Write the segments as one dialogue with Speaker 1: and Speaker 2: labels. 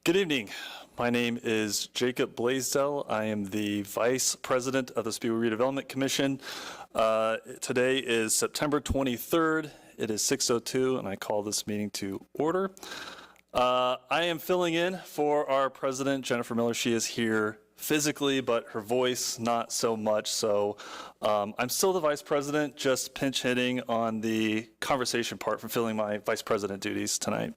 Speaker 1: Good evening. My name is Jacob Blaisdell. I am the Vice President of the Speedway Redevelopment Commission. Today is September 23rd. It is 6:02, and I call this meeting to order. I am filling in for our president, Jennifer Miller. She is here physically, but her voice not so much. So I'm still the vice president, just pinch hitting on the conversation part from filling my vice president duties tonight.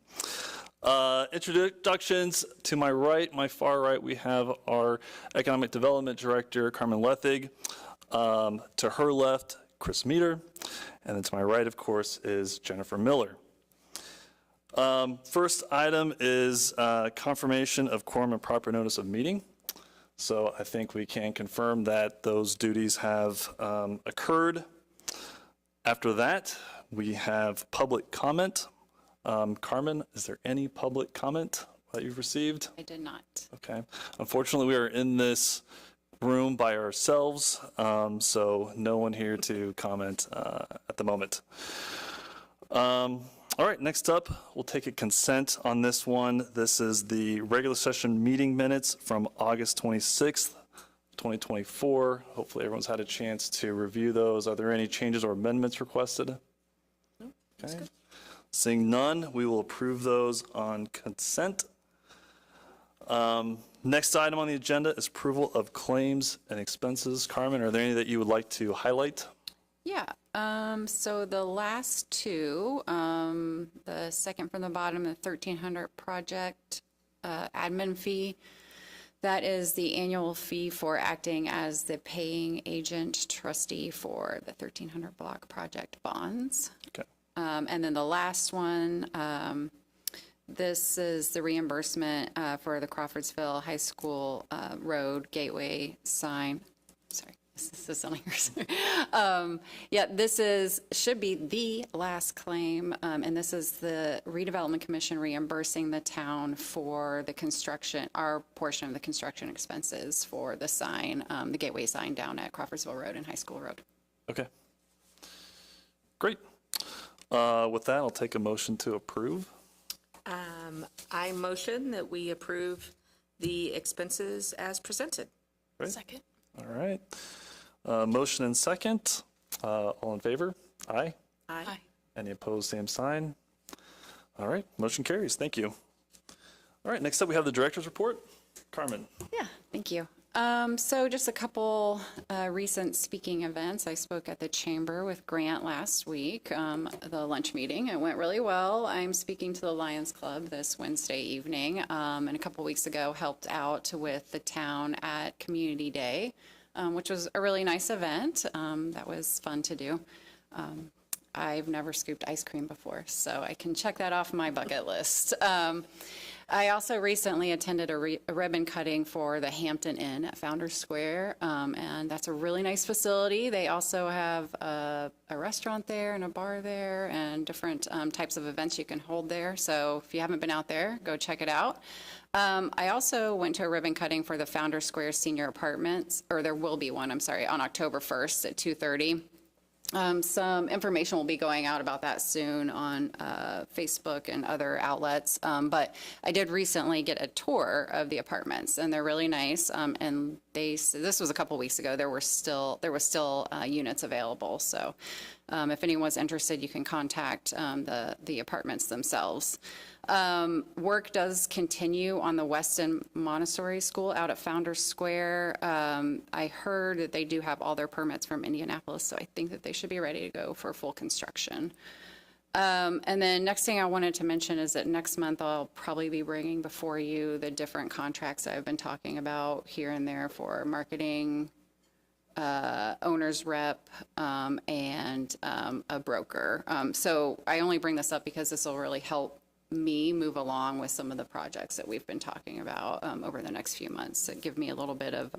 Speaker 1: Introductions. To my right, my far right, we have our Economic Development Director, Carmen Lethig. To her left, Chris Meter. And then to my right, of course, is Jennifer Miller. First item is confirmation of quorum and proper notice of meeting. So I think we can confirm that those duties have occurred. After that, we have public comment. Carmen, is there any public comment that you've received?
Speaker 2: I did not.
Speaker 1: Okay. Unfortunately, we are in this room by ourselves, so no one here to comment at the moment. All right, next up, we'll take a consent on this one. This is the regular session meeting minutes from August 26th, 2024. Hopefully everyone's had a chance to review those. Are there any changes or amendments requested?
Speaker 2: No, that's good.
Speaker 1: Seeing none, we will approve those on consent. Next item on the agenda is approval of claims and expenses. Carmen, are there any that you would like to highlight?
Speaker 2: Yeah, so the last two, the second from the bottom, the 1300 project admin fee, that is the annual fee for acting as the paying agent trustee for the 1300 block project bonds.
Speaker 1: Okay.
Speaker 2: And then the last one, this is the reimbursement for the Crawfordsville High School Road Gateway sign. Sorry, this is something. Yeah, this should be the last claim, and this is the Redevelopment Commission reimbursing the town for the construction, our portion of the construction expenses for the sign, the Gateway sign down at Crawfordsville Road and High School Road.
Speaker 1: Okay. Great. With that, I'll take a motion to approve.
Speaker 3: I motion that we approve the expenses as presented.
Speaker 1: Great.
Speaker 2: Second.
Speaker 1: All right. Motion and second. All in favor? Aye.
Speaker 3: Aye.
Speaker 1: Any opposed, same sign. All right. Motion carries. Thank you. All right. Next up, we have the director's report. Carmen.
Speaker 2: Yeah, thank you. So just a couple recent speaking events. I spoke at the Chamber with Grant last week, the lunch meeting. It went really well. I'm speaking to the Lions Club this Wednesday evening, and a couple weeks ago helped out with the town at Community Day, which was a really nice event. That was fun to do. I've never scooped ice cream before, so I can check that off my bucket list. I also recently attended a ribbon cutting for the Hampton Inn at Founders Square, and that's a really nice facility. They also have a restaurant there and a bar there and different types of events you can hold there. So if you haven't been out there, go check it out. I also went to a ribbon cutting for the Founders Square Senior Apartments, or there will be one, I'm sorry, on October 1st at 2:30. Some information will be going out about that soon on Facebook and other outlets. But I did recently get a tour of the apartments, and they're really nice. And this was a couple weeks ago. There was still units available. So if anyone's interested, you can contact the apartments themselves. Work does continue on the Weston Montessori School out at Founders Square. I heard that they do have all their permits from Indianapolis, so I think that they should be ready to go for full construction. And then next thing I wanted to mention is that next month I'll probably be bringing before you the different contracts I've been talking about here and there for marketing, owner's rep, and a broker. So I only bring this up because this will really help me move along with some of the projects that we've been talking about over the next few months. To give me a little bit of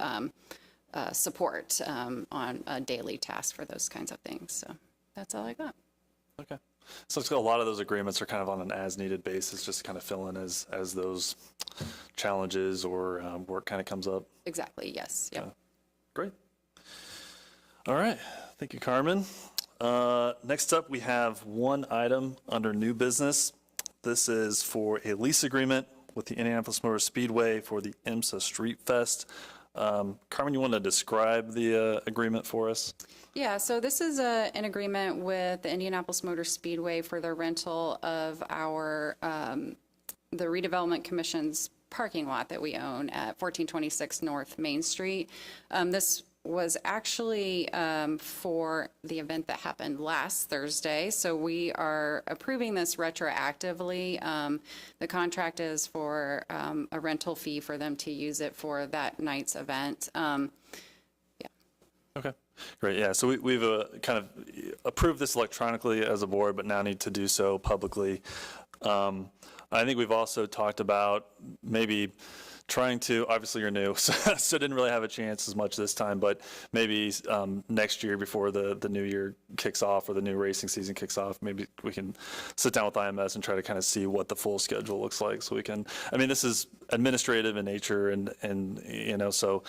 Speaker 2: support on a daily task for those kinds of things. So that's all I got.
Speaker 1: Okay. So it's got a lot of those agreements are kind of on an as-needed basis, just kind of fill in as those challenges or work kind of comes up.
Speaker 2: Exactly. Yes. Yep.
Speaker 1: Okay. Great. All right. Thank you, Carmen. Next up, we have one item under new business. This is for a lease agreement with the Indianapolis Motor Speedway for the IMSA Street Fest. Carmen, you want to describe the agreement for us?
Speaker 2: Yeah, so this is an agreement with the Indianapolis Motor Speedway for the rental of our, the Redevelopment Commission's parking lot that we own at 1426 North Main Street. This was actually for the event that happened last Thursday, so we are approving this retroactively. The contract is for a rental fee for them to use it for that night's event.
Speaker 1: Okay, great. Yeah, so we've kind of approved this electronically as a board, but now need to do so publicly. I think we've also talked about maybe trying to, obviously you're new, so didn't really have a chance as much this time, but maybe next year before the new year kicks off or the new racing season kicks off, maybe we can sit down with IMS and try to kind of see what the full schedule looks like, so we can, I mean, this is administrative in nature and you know, so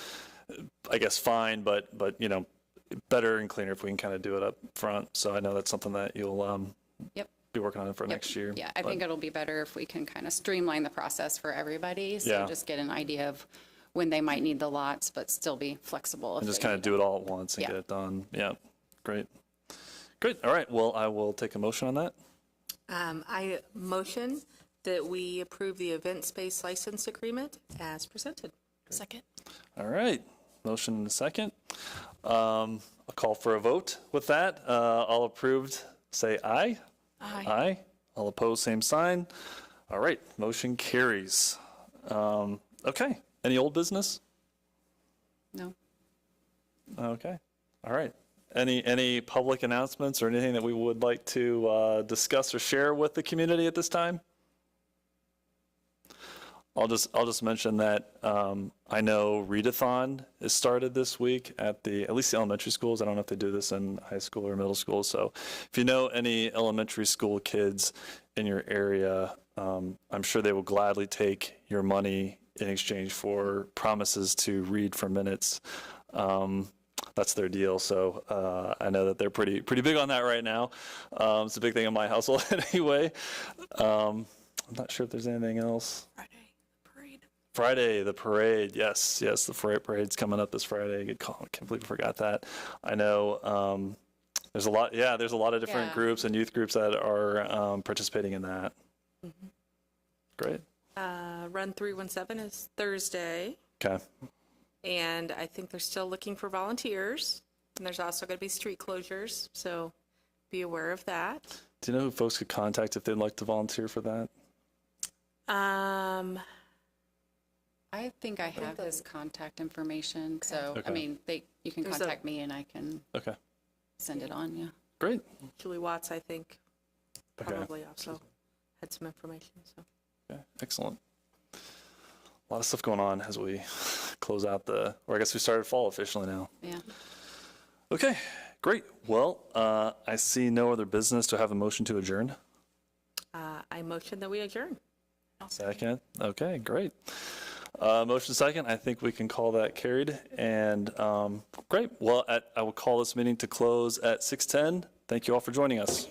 Speaker 1: I guess fine, but you know, better and cleaner if we can kind of do it up front. So I know that's something that you'll
Speaker 2: Yep.
Speaker 1: be working on it for next year.
Speaker 2: Yeah, I think it'll be better if we can kind of streamline the process for everybody. So
Speaker 1: Yeah.
Speaker 2: just get an idea of when they might need the lots, but still be flexible.
Speaker 1: And just kind of do it all at once and
Speaker 2: Yeah.
Speaker 1: get it done. Yeah, great. Great, all right, well, I will take a motion on that.
Speaker 3: I motion that we approve the event space license agreement as presented.
Speaker 4: Second.
Speaker 1: All right, motion and a second. I'll call for a vote with that. All approved, say aye.
Speaker 4: Aye.
Speaker 1: Aye. All opposed, same sign. All right, motion carries. Okay, any old business?
Speaker 2: No.
Speaker 1: Okay, all right. Any public announcements or anything that we would like to discuss or share with the community at this time? I'll just mention that I know Readathon is started this week at least the elementary schools. I don't know if they do this in high school or middle school. So if you know any elementary school kids in your area, I'm sure they will gladly take your money in exchange for promises to read for minutes. That's their deal. So I know that they're pretty big on that right now. It's a big thing in my household anyway. I'm not sure if there's anything else. Friday, the parade. Yes, the parade's coming up this Friday. Good call. I can't believe I forgot that. I know there's a lot of different
Speaker 2: Yeah.
Speaker 1: groups and youth groups that are participating in that.
Speaker 3: Mm-hmm.
Speaker 1: Great.
Speaker 3: Run 317 is Thursday,
Speaker 1: Okay.
Speaker 3: and I think they're still looking for volunteers. And there's also going to be street closures, so be aware of that.
Speaker 1: Do you know who folks could contact if they'd like to volunteer for that?
Speaker 2: I think I have his contact information. So,
Speaker 1: Okay.
Speaker 2: I mean, you can
Speaker 3: There's a-
Speaker 2: contact me and I can
Speaker 1: Okay.
Speaker 2: send it on, yeah.
Speaker 1: Great.
Speaker 3: Julie Watts, I think,
Speaker 1: Okay.
Speaker 3: probably also had some information. So
Speaker 1: Okay. Excellent. A lot of stuff going on as we close out or I guess we started fall officially now.
Speaker 2: Yeah.
Speaker 1: Okay, great. Well, I see no other business to have a motion to adjourn.
Speaker 3: I motion that we adjourn.
Speaker 1: Second. Okay, great. Motion second. I think we can call that carried. And great. Well, I will call this meeting to close at 6:10. Thank you all for joining us.